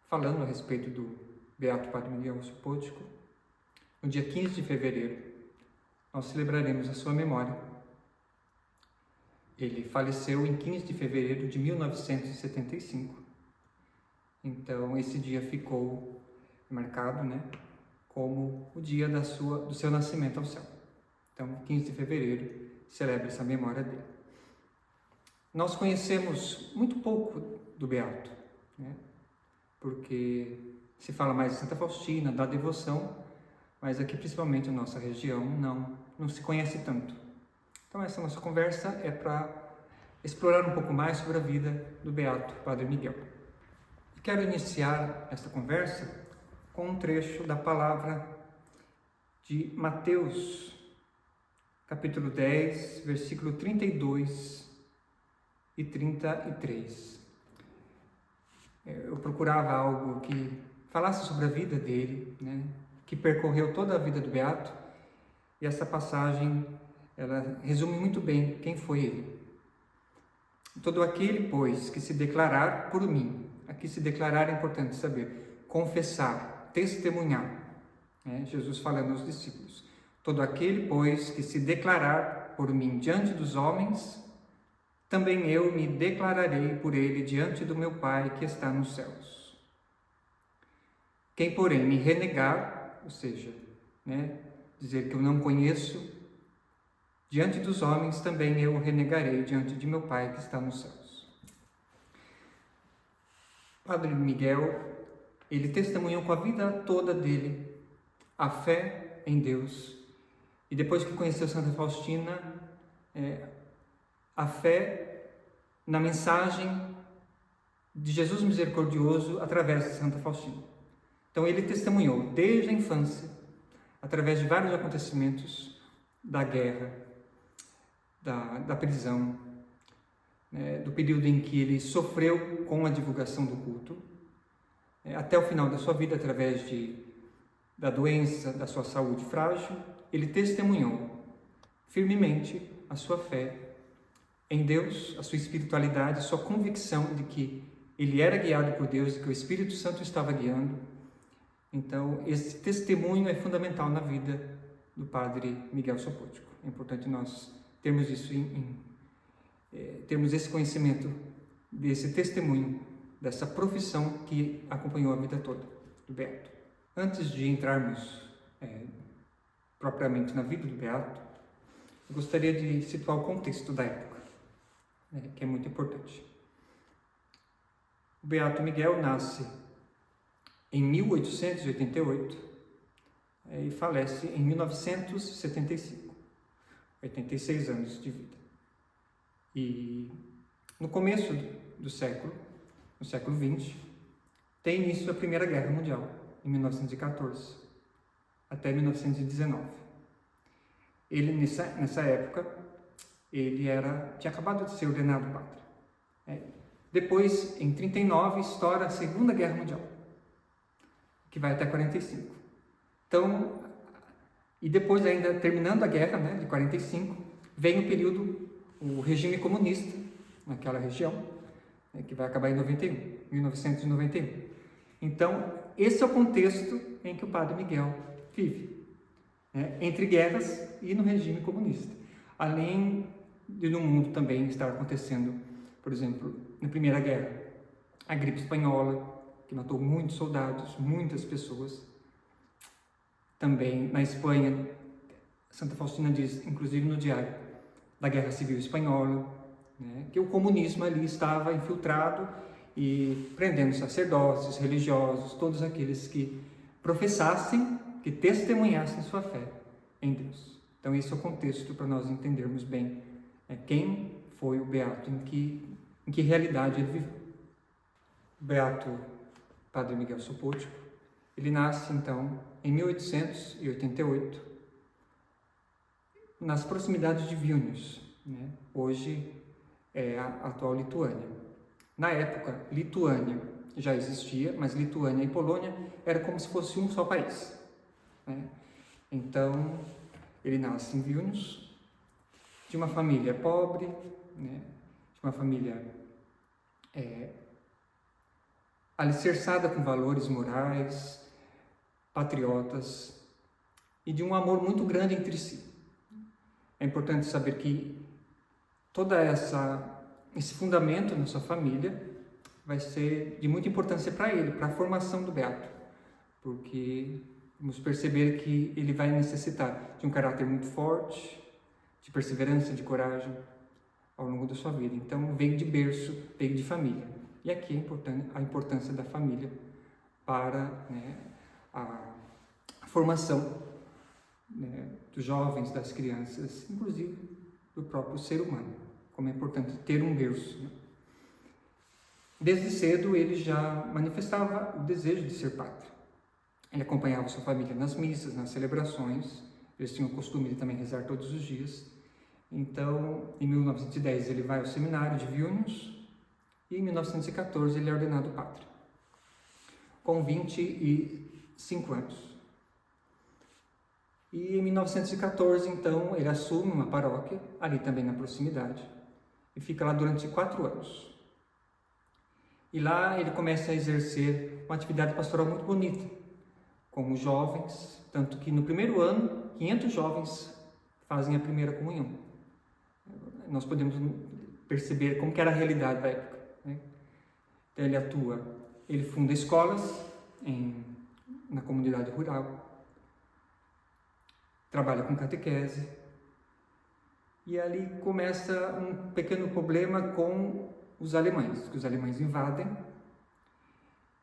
falando a respeito do Beato Padre Miguel Sopotnico. No dia 15 de fevereiro, nós celebraremos a sua memória. Ele faleceu em 15 de fevereiro de 1975. Então, esse dia ficou marcado, como o dia do seu nascimento ao céu. Então, 15 de fevereiro, celebra essa memória dele. Nós conhecemos muito pouco do Beato, porque se fala mais de Santa Faustina, da devoção, mas aqui, principalmente na nossa região, não se conhece tanto. Então, essa nossa conversa é para explorar um pouco mais sobre a vida do Beato Padre Miguel. E quero iniciar esta conversa com um trecho da palavra de Mateus, capítulo 10, versículo 32 e 33. Eu procurava algo que falasse sobre a vida dele, que percorreu toda a vida do Beato, e essa passagem, ela resume muito bem quem foi ele. Todo aquele, pois, que se declarar por mim, aqui se declarar é importante saber, confessar, testemunhar, Jesus falando aos discípulos. Todo aquele, pois, que se declarar por mim diante dos homens, também eu me declararei por ele diante do meu Pai que está nos céus. Quem, porém, me renegar, ou seja, dizer que eu não conheço, diante dos homens também eu o renegarei diante de meu Pai que está nos céus. Padre Miguel, ele testemunhou com a vida toda dele a fé em Deus. E depois que conheceu Santa Faustina, a fé na mensagem de Jesus misericordioso através de Santa Faustina. Então ele testemunhou desde a infância, através de vários acontecimentos da guerra, da prisão, do período em que ele sofreu com a divulgação do culto, até o final da sua vida, através da doença, da sua saúde frágil, ele testemunhou firmemente a sua fé em Deus, a sua espiritualidade, a sua convicção de que ele era guiado por Deus e que o Espírito Santo estava guiando. Então, esse testemunho é fundamental na vida do Padre Miguel Sopotnico. É importante nós termos isso termos esse conhecimento desse testemunho, dessa profissão que acompanhou a vida toda do Beato. Antes de entrarmos propriamente na vida do Beato, eu gostaria de situar o contexto da época, que é muito importante. O Beato Miguel nasce em 1888 e falece em 1975, 86 anos de vida. E no começo do século, no século XX, tem início a Primeira Guerra Mundial, em 1914, até 1919. Ele, nessa época, ele tinha acabado de ser ordenado padre. Depois, em 39, estoura a Segunda Guerra Mundial, que vai até 45. Então, e depois ainda, terminando a guerra, de 45, vem o período, o regime comunista, naquela região, que vai acabar em 1991. Então, esse é o contexto em que o Padre Miguel vive, entre guerras e no regime comunista. Além de no mundo também estar acontecendo, por exemplo, na Primeira Guerra, a gripe espanhola, que matou muitos soldados, muitas pessoas. Também na Espanha, Santa Faustina diz, inclusive no diário, da Guerra Civil Espanhola, que o comunismo ali estava infiltrado e prendendo sacerdotes, religiosos, todos aqueles que professassem, que testemunhassem sua fé em Deus. Então esse é o contexto para nós entendermos bem quem foi o Beato, em que realidade ele viveu. O Beato Padre Miguel Sopotnico, ele nasce então em 1888, nas proximidades de Vilnius, hoje é a atual Lituânia. Na época, Lituânia já existia, mas Lituânia e Polônia era como se fosse um só país. Então, ele nasce em Vilnius, de uma família pobre, de uma família alicerçada com valores morais, patriotas e de um amor muito grande entre si. É importante saber que todo esse fundamento na sua família vai ser de muita importância para ele, para a formação do beato, porque vamos perceber que ele vai necessitar de um caráter muito forte, de perseverança, de coragem ao longo da sua vida. Então, veio de berço, veio de família. E aqui é a importância da família para, né, a formação, né, dos jovens, das crianças, inclusive do próprio ser humano, como é importante ter um berço, né? Desde cedo ele já manifestava o desejo de ser padre. Ele acompanhava sua família nas missas, nas celebrações, eles tinham o costume de também rezar todos os dias. Então, em 1910 ele vai ao seminário de Vilnius e em 1914 ele é ordenado padre, com 25 anos. E em 1914, então, ele assume uma paróquia, ali também na proximidade, e fica lá durante 4 anos. E lá ele começa a exercer uma atividade pastoral muito bonita, com os jovens, tanto que no primeiro ano, 500 jovens fazem a primeira comunhão. Nós podemos perceber como que era a realidade da época, né? Então ele funda escolas na comunidade rural, trabalha com catequese, e ali começa um pequeno problema com os alemães, que os alemães invadem,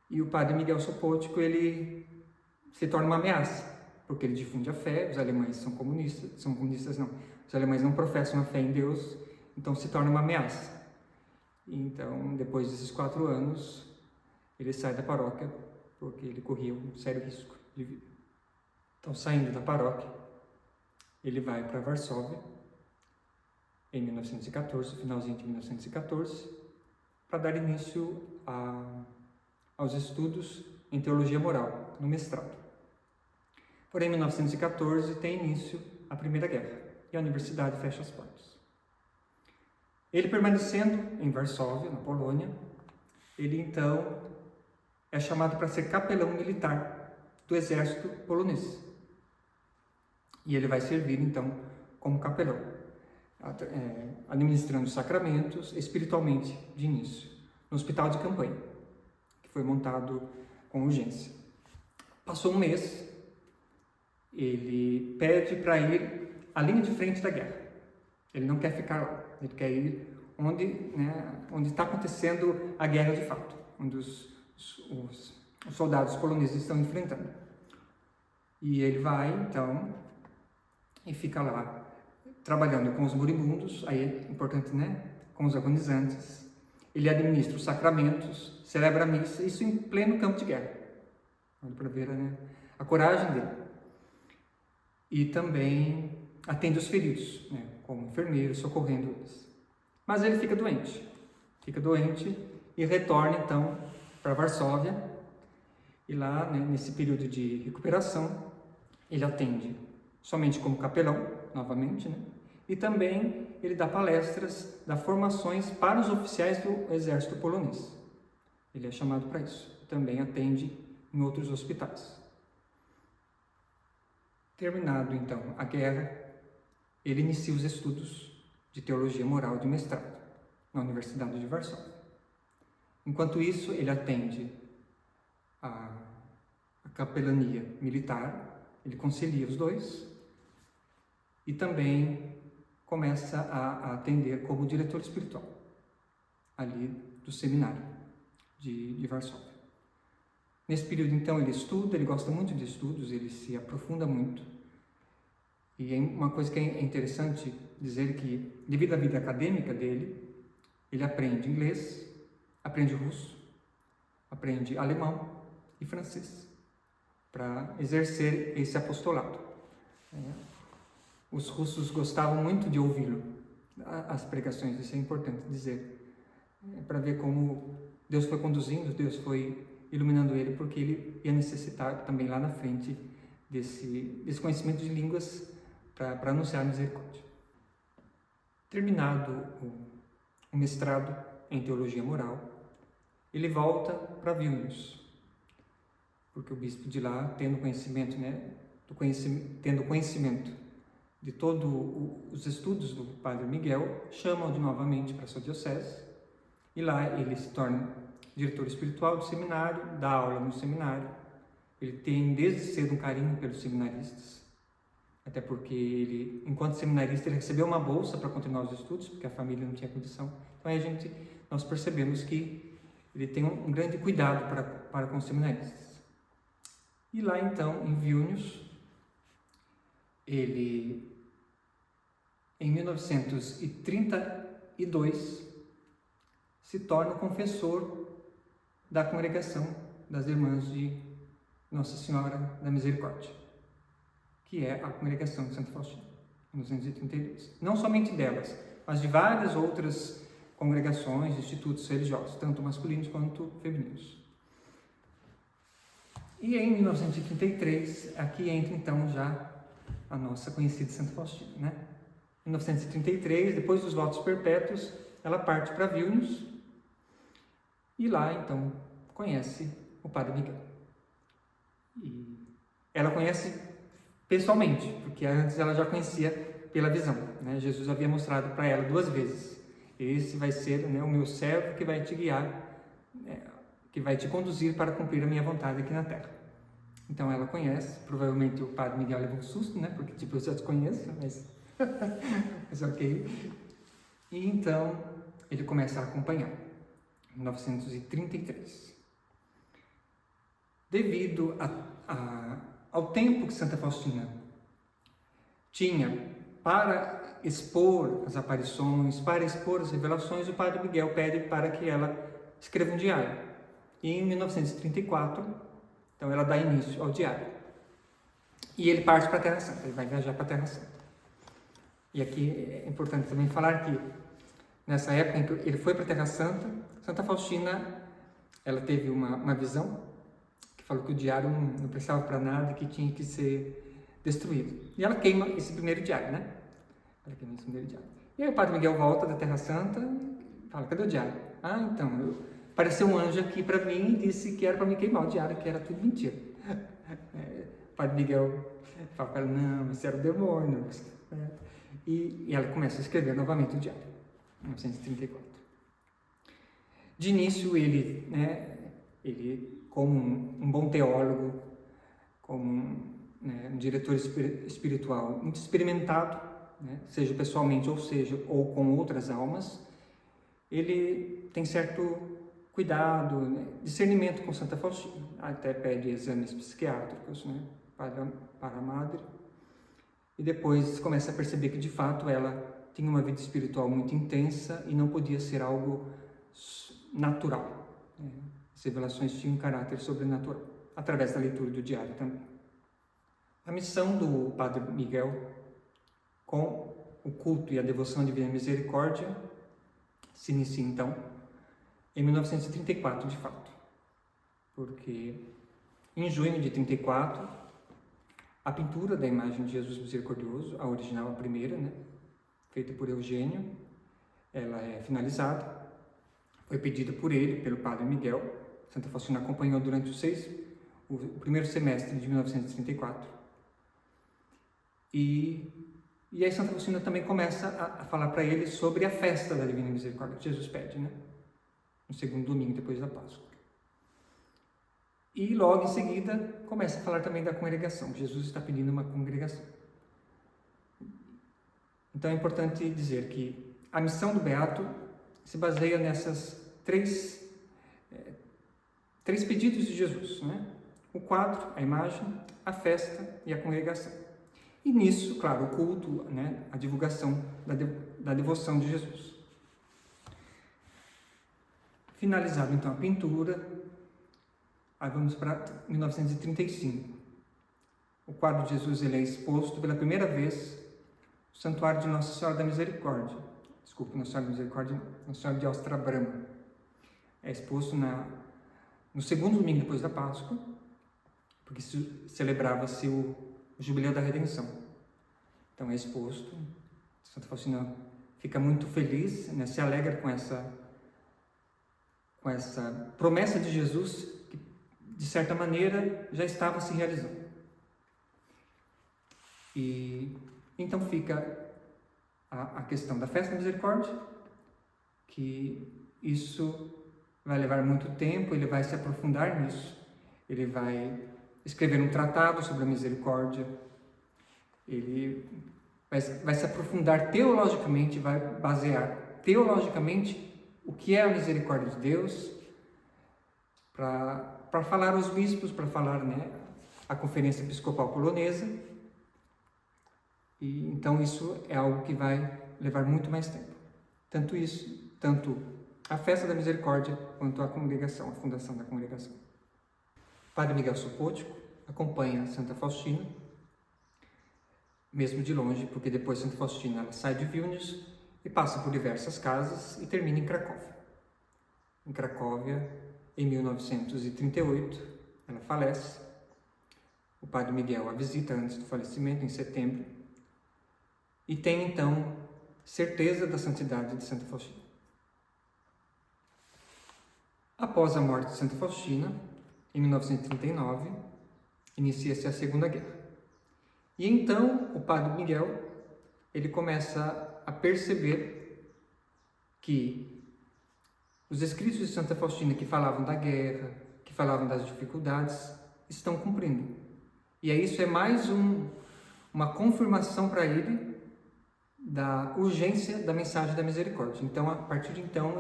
e o padre Miguel Sopótico, ele se torna uma ameaça, porque ele difunde a fé. Os alemães são comunistas não, os alemães não professam a fé em Deus, então se torna uma ameaça. Então, depois desses 4 anos, ele sai da paróquia, porque ele corria um sério risco de vida. Então, saindo da paróquia, ele vai para Varsóvia, em 1914, finalzinho de 1914, para dar início aos estudos em teologia moral, no mestrado. Porém, em 1914 tem início a Primeira Guerra e a universidade fecha as portas. Ele permanecendo em Varsóvia, na Polônia, ele então é chamado para ser capelão militar do exército polonês. E ele vai servir então como capelão, administrando sacramentos espiritualmente de início, no hospital de campanha, que foi montado com urgência. Passou um mês, ele pede para ir à linha de frente da guerra. Ele não quer ficar lá, ele quer ir onde está acontecendo a guerra de fato, onde os soldados poloneses estão enfrentando. E ele vai, então, e fica lá, trabalhando com os moribundos, aí é importante, né? Com os agonizantes. Ele administra os sacramentos, celebra a missa, isso em pleno campo de guerra. Olha para ver, né, a coragem dele. E também atende os feridos, né, como enfermeiro, socorrendo eles. Mas ele fica doente e retorna então para Varsóvia. E lá, né, nesse período de recuperação, ele atende somente como capelão, novamente, né? E também ele dá palestras, dá formações para os oficiais do exército polonês. Ele é chamado para isso. Também atende em outros hospitais. Terminado, então, a guerra, ele inicia os estudos de teologia moral de mestrado na Universidade de Varsóvia. Enquanto isso, ele atende a capelania militar, ele concilia os dois e também começa a atender como diretor espiritual ali do seminário de Varsóvia. Nesse período, então, ele estuda, ele gosta muito de estudos, ele se aprofunda muito. E uma coisa que é interessante dizer que, devido à vida acadêmica dele, ele aprende inglês, aprende russo, aprende alemão e francês, para exercer esse apostolado. Os russos gostavam muito de ouvi-lo, as pregações, isso é importante dizer, para ver como Deus foi conduzindo, Deus foi iluminando ele, porque ele ia necessitar também lá na frente desse conhecimento de línguas para anunciar a misericórdia. Terminado o mestrado em teologia moral, ele volta para Vilnius, porque o bispo de lá, tendo conhecimento, tendo conhecimento de todos os estudos do Padre Miguel, chama-o novamente para sua diocese, e lá ele se torna diretor espiritual do seminário, dá aula no seminário. Ele tem desde cedo um carinho pelos seminaristas, até porque ele, enquanto seminarista, ele recebeu uma bolsa para continuar os estudos, porque a família não tinha condição. Então aí nós percebemos que ele tem um grande cuidado para com os seminaristas. E lá então, em Vilnius, ele, em 1932, se torna confessor da congregação das Irmãs de Nossa Senhora da Misericórdia, que é a congregação de Santo Faustina, em 1932. Não somente delas, mas de várias outras congregações, institutos religiosos, tanto masculinos quanto femininos. E em 1933, aqui entra então já a nossa conhecida Santa Faustina, né? Em 1933, depois dos votos perpétuos, ela parte para Vilnius e lá então conhece o Padre Miguel. E ela conhece pessoalmente, porque antes ela já conhecia pela visão, né? Jesus havia mostrado para ela 2 vezes: esse vai ser, né, o meu servo que vai te guiar, que vai te conduzir para cumprir a minha vontade aqui na Terra. Então ela conhece, provavelmente o Padre Miguel levou um susto, né? Porque tipo, eu já te conheço, mas ok. E então ele começa a acompanhar, em 1933. Devido ao tempo que Santa Faustina tinha para expor as aparições, para expor as revelações, o Padre Miguel pede para que ela escreva um diário. E em 1934, então ela dá início ao diário. E ele parte para a Terra Santa, ele vai viajar para a Terra Santa. E aqui é importante também falar que, nessa época em que ele foi para a Terra Santa, Santa Faustina, ela teve uma visão que falou que o diário não prestava para nada e que tinha que ser destruído. E ela queima esse primeiro diário, né? Ela queima esse primeiro diário. E aí o Padre Miguel volta da Terra Santa e fala: cadê o diário? Ah, então, apareceu um anjo aqui para mim e disse que era para me queimar o diário, que era tudo mentira. O Padre Miguel fala para ela: não, isso era o demônio. E ela começa a escrever novamente o diário, em 1934. De início, ele, como um bom teólogo, como um diretor espiritual muito experimentado, seja pessoalmente ou com outras almas, ele tem certo cuidado, discernimento com Santa Faustina, até pede exames psiquiátricos, para a madre, e depois começa a perceber que de fato ela tinha uma vida espiritual muito intensa e não podia ser algo natural. As revelações tinham um caráter sobrenatural, através da leitura do diário também. A missão do Padre Miguel com o culto e a devoção à Divina Misericórdia se inicia então em 1934, de fato, porque em junho de 34 a pintura da imagem de Jesus Misericordioso, a original, a primeira, feita por Eugênio, ela é finalizada, foi pedida por ele, pelo Padre Miguel. Santa Faustina acompanhou durante o primeiro semestre de 1934. E aí Santa Faustina também começa a falar para ele sobre a festa da Divina Misericórdia que Jesus pede, no segundo domingo depois da Páscoa. E logo em seguida começa a falar também da congregação. Jesus está pedindo uma congregação. Então é importante dizer que a missão do Beato se baseia nessas três pedidos de Jesus, O quadro, a imagem, a festa e a congregação. E nisso, claro, o culto, a divulgação da devoção de Jesus. Finalizado então a pintura, aí vamos para 1935. O quadro de Jesus ele é exposto pela primeira vez no Santuário de Nossa Senhora da Misericórdia. Desculpe, Nossa Senhora da Misericórdia, Nossa Senhora de Ostra Brama. É exposto no segundo domingo depois da Páscoa, porque celebrava-se o Jubileu da Redenção. Então é exposto. Santa Faustina fica muito feliz, se alegra essa promessa de Jesus que, de certa maneira, já estava se realizando. E então fica a questão da festa da misericórdia, que isso vai levar muito tempo, ele vai se aprofundar nisso, ele vai escrever um tratado sobre a misericórdia, ele vai se aprofundar teologicamente, vai basear teologicamente o que é a misericórdia de Deus, para falar aos bispos, para falar, né, a Conferência Episcopal Polonesa. E então isso é algo que vai levar muito mais tempo. Tanto a festa da misericórdia quanto a congregação, a fundação da congregação. Padre Miguel Sopótico acompanha Santa Faustina, mesmo de longe, porque depois Santa Faustina ela sai de Vilnius e passa por diversas casas e termina em Cracóvia. Em Cracóvia, em 1938, ela falece. O Padre Miguel a visita antes do falecimento, em setembro, e tem então certeza da santidade de Santa Faustina. Após a morte de Santa Faustina, em 1939, inicia-se a Segunda Guerra. E então o Padre Miguel ele começa a perceber que os escritos de Santa Faustina que falavam da guerra, que falavam das dificuldades, estão cumprindo. E aí isso é mais uma confirmação para ele da urgência da mensagem da misericórdia. Então, a partir de então,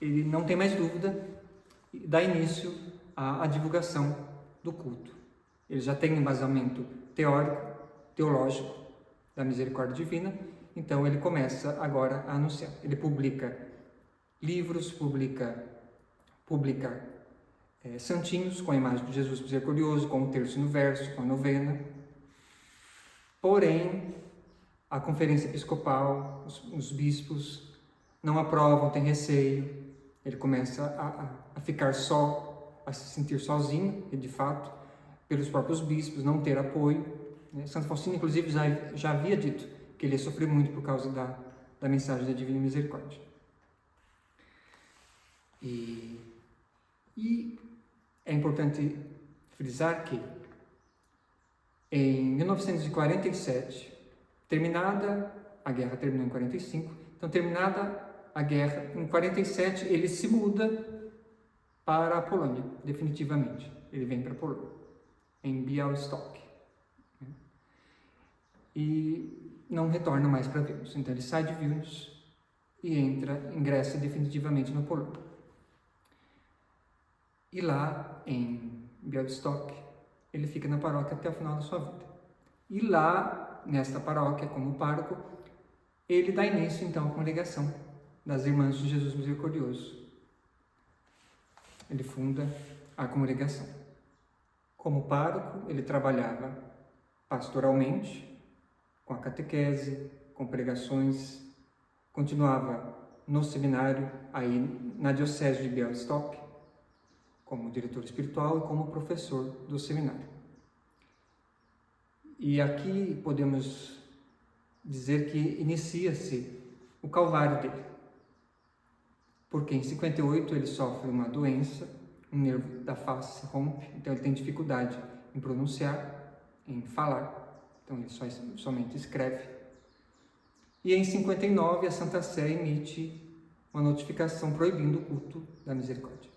ele não tem mais dúvida e dá início à divulgação do culto. Ele já tem um embasamento teórico, teológico da misericórdia divina, então ele começa agora a anunciar. Ele publica livros, publica santinhos com a imagem de Jesus misericordioso, com o terço no verso, com a novena. Porém, a Conferência Episcopal, os bispos não aprovam, tem receio. Ele começa a ficar só, a se sentir sozinho, e de fato, pelos próprios bispos, não ter apoio. Santa Faustina, inclusive, já havia dito que ele ia sofrer muito por causa da mensagem da Divina Misericórdia. E é importante frisar que em 1947, terminada a guerra, terminou em 45, então terminada a guerra, em 47 ele se muda para a Polônia, definitivamente. Ele vem para a Polônia, em Białystok. E não retorna mais para Vilnius. Então ele sai de Vilnius e ingressa definitivamente na Polônia. E lá, em Białystok, ele fica na paróquia até o final da sua vida. E lá, nesta paróquia, como pároco, ele dá início, então, à congregação das Irmãs de Jesus Misericordioso. Ele funda a congregação. Como pároco, ele trabalhava pastoralmente, com a catequese, com pregações, continuava no seminário, aí na diocese de Białystok, como diretor espiritual e como professor do seminário. E aqui podemos dizer que inicia-se o calvário dele, porque em 58 ele sofre uma doença, um nervo da face rompe, então ele tem dificuldade em pronunciar, em falar, então ele somente escreve. E em 59 a Santa Sé emite uma notificação proibindo o culto da misericórdia.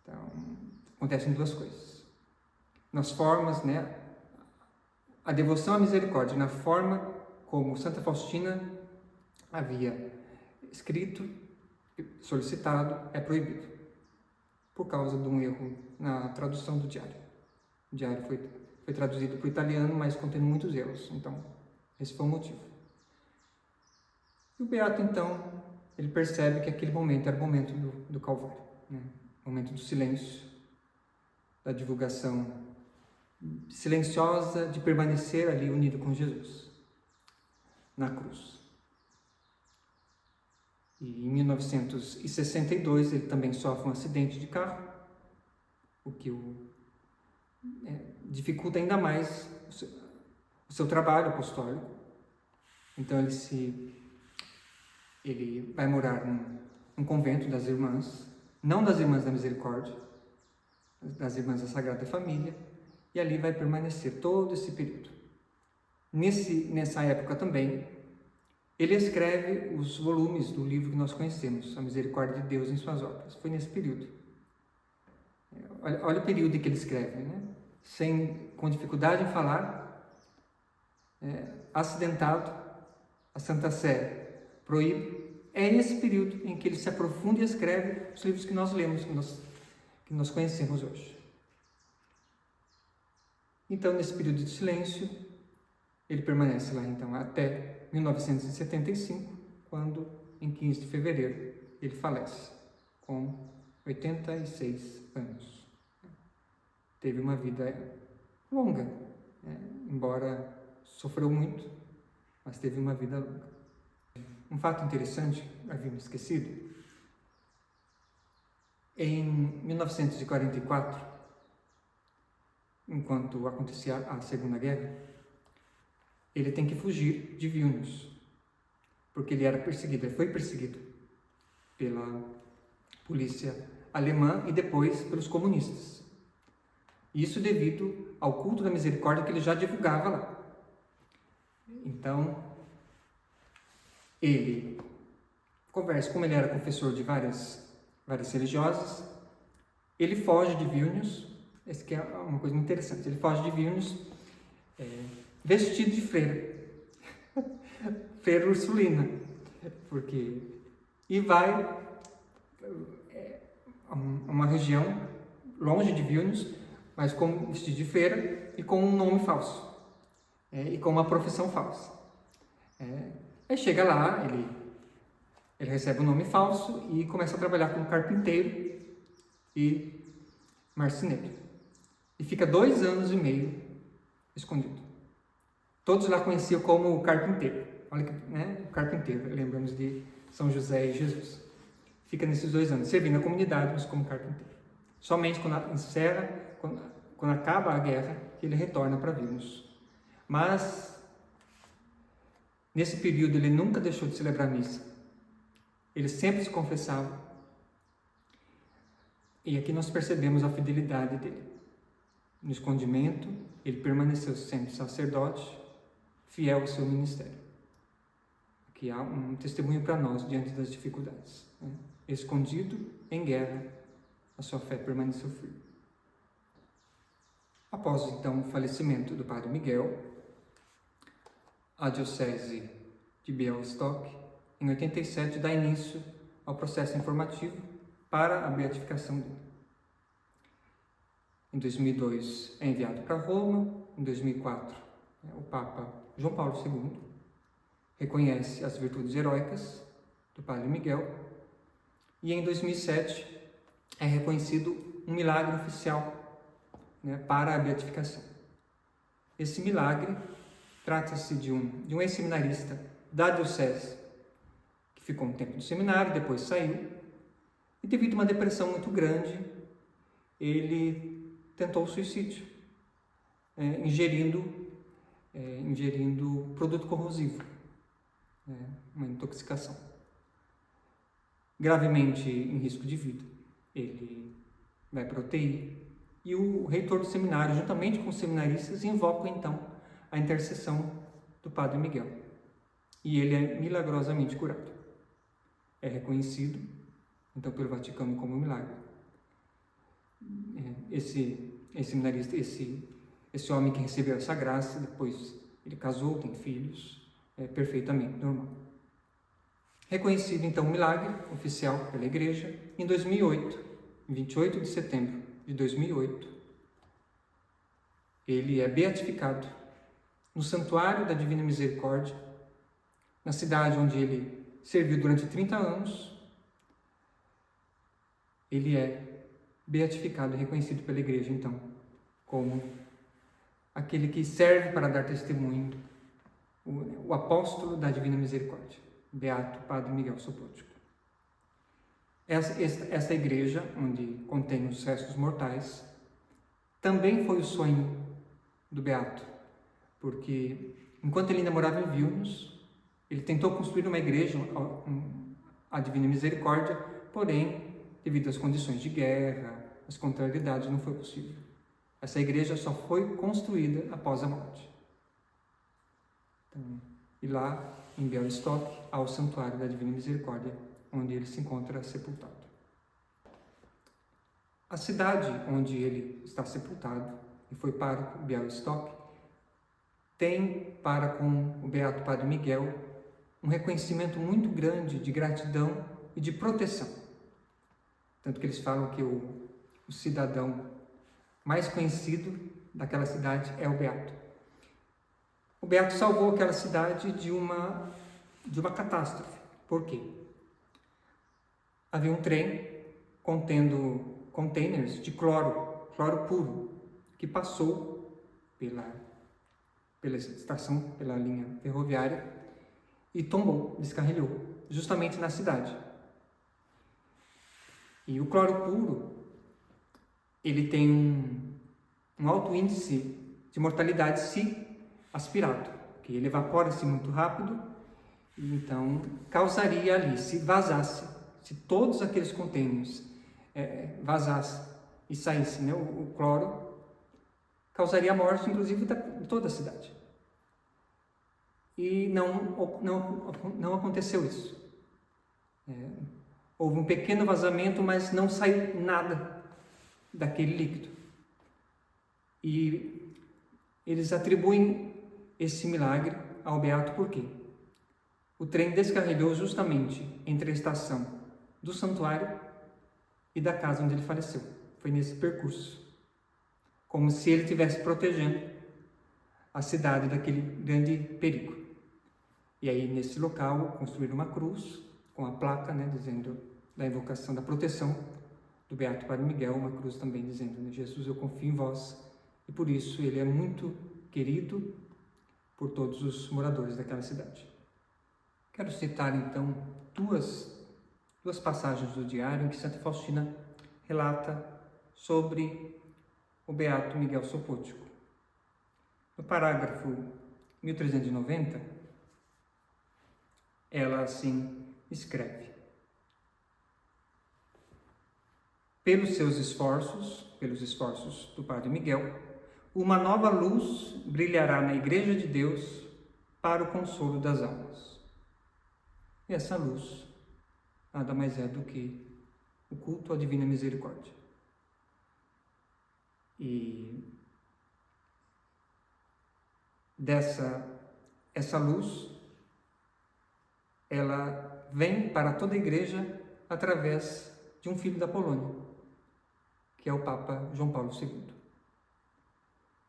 Então, acontecem duas coisas. Nas formas, a devoção à misericórdia, na forma como Santa Faustina havia escrito, solicitado, é proibido, por causa de um erro na tradução do diário. O diário foi traduzido para o italiano, mas contém muitos erros, então esse foi o motivo. E o beato, então, ele percebe que aquele momento era o momento do Calvário, o momento do silêncio, da divulgação silenciosa, de permanecer ali unido com Jesus, na cruz. E em 1962 ele também sofre um acidente de carro, o que dificulta ainda mais o seu trabalho apostólico. Então ele vai morar um convento das irmãs, não das Irmãs da Misericórdia, das Irmãs da Sagrada Família, e ali vai permanecer todo esse período. Nessa época também, ele escreve os volumes do livro que nós conhecemos, A Misericórdia de Deus em Suas Obras. Foi nesse período. Olha o período em que ele escreve, né? Com dificuldade em falar, acidentado, a Santa Sé proíbe. É esse período em que ele se aprofunda e escreve os livros que nós lemos, que nós conhecemos hoje. Então, nesse período de silêncio, ele permanece lá, então, até 1975, quando, em 15 de fevereiro, ele falece, com 86 anos. Teve uma vida longa, embora sofreu muito, mas teve uma vida longa. Um fato interessante, havíamos esquecido, em 1944, enquanto acontecia a Segunda Guerra, ele tem que fugir de Vilnius, porque ele era perseguido, ele foi perseguido pela polícia alemã e depois pelos comunistas. Isso devido ao culto da misericórdia que ele já divulgava lá. Então, ele conversa, como ele era confessor de várias religiosas, ele foge de Vilnius. Essa que é uma coisa muito interessante. Ele foge de Vilnius vestido de freira, freira Ursulina, e vai a uma região longe de Vilnius, mas com vestido de freira e com um nome falso, e com uma profissão falsa. Aí chega lá, ele recebe um nome falso e começa a trabalhar como carpinteiro e marceneiro. E fica 2 anos e meio escondido. Todos lá conheciam como o carpinteiro. Olha que, o carpinteiro, lembramos de São José e Jesus. Fica nesses 2 anos, servindo a comunidade, mas como carpinteiro. Somente quando acaba a guerra, que ele retorna para Vilnius. Mas, nesse período, ele nunca deixou de celebrar a missa. Ele sempre se confessava. E aqui nós percebemos a fidelidade dele. No escondimento, ele permaneceu sempre sacerdote, fiel ao seu ministério. Aqui há um testemunho para nós diante das dificuldades. Escondido, em guerra, a sua fé permaneceu firme. Após, então, o falecimento do padre Miguel, a diocese de Białystok, em 87, dá início ao processo informativo para a beatificação dele. Em 2002 é enviado para Roma. Em 2004, o Papa João Paulo II reconhece as virtudes heróicas do padre Miguel, e em 2007 é reconhecido um milagre oficial para a beatificação. Esse milagre trata-se de um ex-seminarista da diocese que ficou um tempo no seminário, depois saiu, e devido a uma depressão muito grande, ele tentou o suicídio, ingerindo produto corrosivo, uma intoxicação. Gravemente em risco de vida. Ele vai para a UTI e o reitor do seminário, juntamente com os seminaristas, invocam então a intercessão do padre Miguel. E ele é milagrosamente curado. É reconhecido então pelo Vaticano como um milagre. Esse seminarista, esse homem que recebeu essa graça, depois ele casou, tem filhos, perfeitamente normal. Reconhecido então o milagre oficial pela Igreja, em 2008, em 28 de setembro de 2008, ele é beatificado no Santuário da Divina Misericórdia, na cidade onde ele serviu durante 30 anos. Ele é beatificado e reconhecido pela Igreja, então, como aquele que serve para dar testemunho, o apóstolo da Divina Misericórdia, Beato Padre Miguel Sopótico. Essa igreja, onde contém os restos mortais, também foi o sonho do Beato, porque enquanto ele ainda morava em Vilnius, ele tentou construir uma igreja a Divina Misericórdia, porém, devido às condições de guerra, às contrariedades, não foi possível. Essa igreja só foi construída após a morte. Então, e lá, em Białystok, há o Santuário da Divina Misericórdia, onde ele se encontra sepultado. A cidade onde ele está sepultado, e foi pároco, Białystok, tem para com o Beato Padre Miguel um reconhecimento muito grande de gratidão e de proteção. Tanto que eles falam que o cidadão mais conhecido daquela cidade é o Beato. O Beato salvou aquela cidade de uma catástrofe. Por quê? Havia um trem contendo containers de cloro puro, que passou pela estação, pela linha ferroviária, e tombou, descarrilhou, justamente na cidade. E o cloro puro, ele tem um alto índice de mortalidade se aspirado, que ele evapora-se muito rápido, e então causaria ali, se vazasse, se todos aqueles contêineres vazassem e saísse, né, o cloro, causaria a morte, inclusive, de toda a cidade. E não aconteceu isso. Houve um pequeno vazamento, mas não saiu nada daquele líquido. E eles atribuem esse milagre ao Beato por quê? O trem descarrilhou justamente entre a estação do santuário e da casa onde ele faleceu. Foi nesse percurso. Como se ele estivesse protegendo a cidade daquele grande perigo. E aí, nesse local, construíram uma cruz com a placa, né, dizendo da invocação da proteção do Beato Padre Miguel, uma cruz também dizendo, né, Jesus, eu confio em vós. E por isso ele é muito querido por todos os moradores daquela cidade. Quero citar, então, duas passagens do diário em que Santa Faustina relata sobre o Beato Miguel Sopótiko. No parágrafo 1390, ela assim escreve: pelos esforços do Padre Miguel, uma nova luz brilhará na Igreja de Deus para o consolo das almas. E essa luz nada mais é do que o culto à Divina Misericórdia. E essa luz, ela vem para toda a Igreja através de um filho da Polônia, que é o Papa João Paulo II.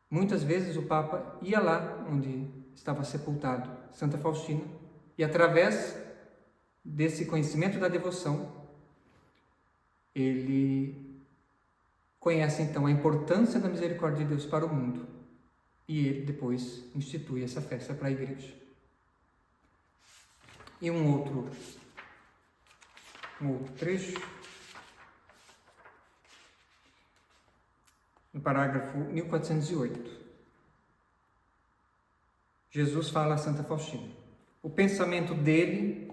Muitas vezes o Papa ia lá onde estava sepultado Santa Faustina e através desse conhecimento da devoção, ele conhece então a importância da misericórdia de Deus para o mundo e ele depois institui essa festa para a Igreja. E um outro trecho, no parágrafo 1408, Jesus fala a Santa Faustina: o pensamento dele,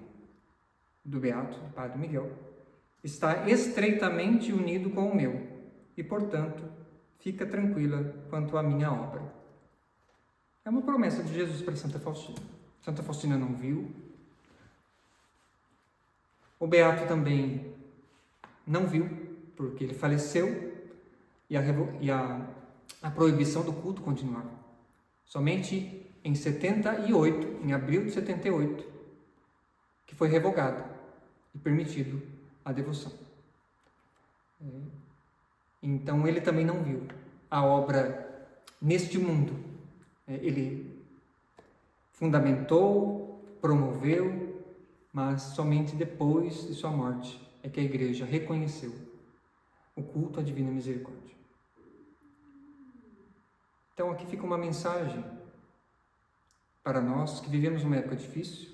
do Beato, do Padre Miguel, está estreitamente unido com o meu e, portanto, fica tranquila quanto à minha obra. É uma promessa de Jesus para Santa Faustina. Santa Faustina não viu. O Beato também não viu, porque ele faleceu e a proibição do culto continuava. Somente em 78, em abril de 78, que foi revogado e permitido a devoção. Então ele também não viu a obra neste mundo. Ele fundamentou, promoveu, mas somente depois de sua morte é que a Igreja reconheceu o culto à Divina Misericórdia. Então aqui fica uma mensagem para nós que vivemos uma época difícil,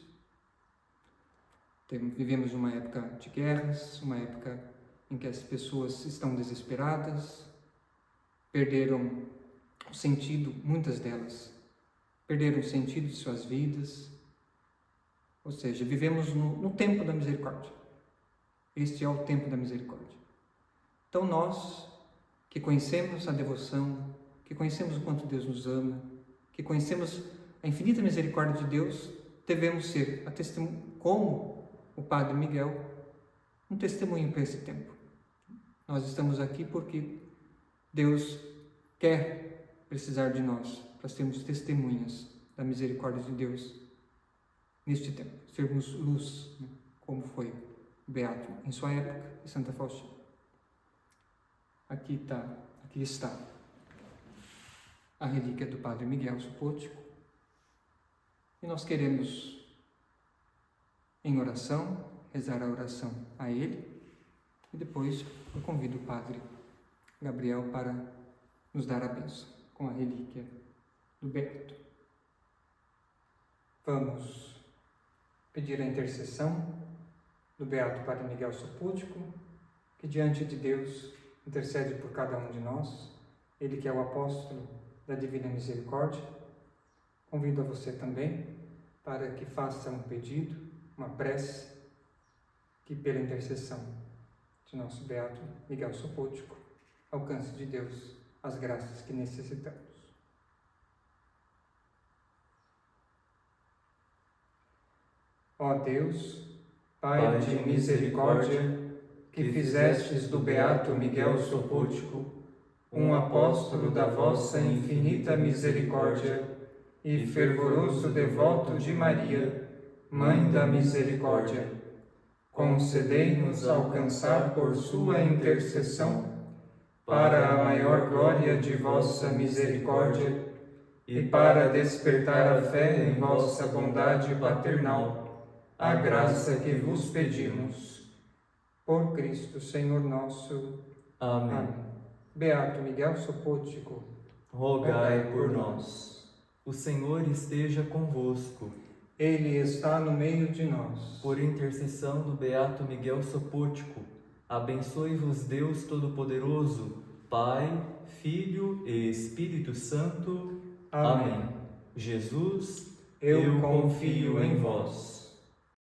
vivemos uma época de guerras, uma época em que as pessoas estão desesperadas, perderam o sentido, muitas delas, perderam o sentido de suas vidas, ou seja, vivemos no tempo da misericórdia. Este é o tempo da misericórdia. Então nós, que conhecemos a devoção, que conhecemos o quanto Deus nos ama, que conhecemos a infinita misericórdia de Deus, devemos ser, como o Padre Miguel, um testemunho para esse tempo. Nós estamos aqui porque Deus quer precisar de nós, para sermos testemunhas da misericórdia de Deus neste tempo, sermos luz, né? Como foi o Beato em sua época e Santa Faustina. Aqui está a relíquia do Padre Miguel Sopótico, e nós queremos, em oração, rezar a oração a ele, e depois eu convido o Padre Gabriel para nos dar a bênção com a relíquia do Beato. Vamos pedir a intercessão do Beato Padre Miguel Sopótico, que diante de Deus intercede por cada um de nós, ele que é o apóstolo da Divina Misericórdia. Convido a você também para que faça um pedido, uma prece, que pela intercessão de nosso Beato Miguel Sopótico alcance de Deus as graças que necessitamos. Ó Deus, Pai de misericórdia, que fizestes do Beato Miguel Sopótico um apóstolo da vossa infinita misericórdia e fervoroso devoto de Maria, Mãe da Misericórdia, concedei-nos alcançar por sua intercessão, para a maior glória de vossa misericórdia e para despertar a fé em vossa bondade paternal, a graça que vos pedimos. Por Cristo, Senhor nosso. Amém. Amém. Beato Miguel Sopótico, rogai por nós. O Senhor esteja convosco. Ele está no meio de nós. Por intercessão do Beato Miguel Sopótico, abençoe-vos Deus Todo-Poderoso, Pai, Filho e Espírito Santo. Amém. Jesus, eu confio em vós.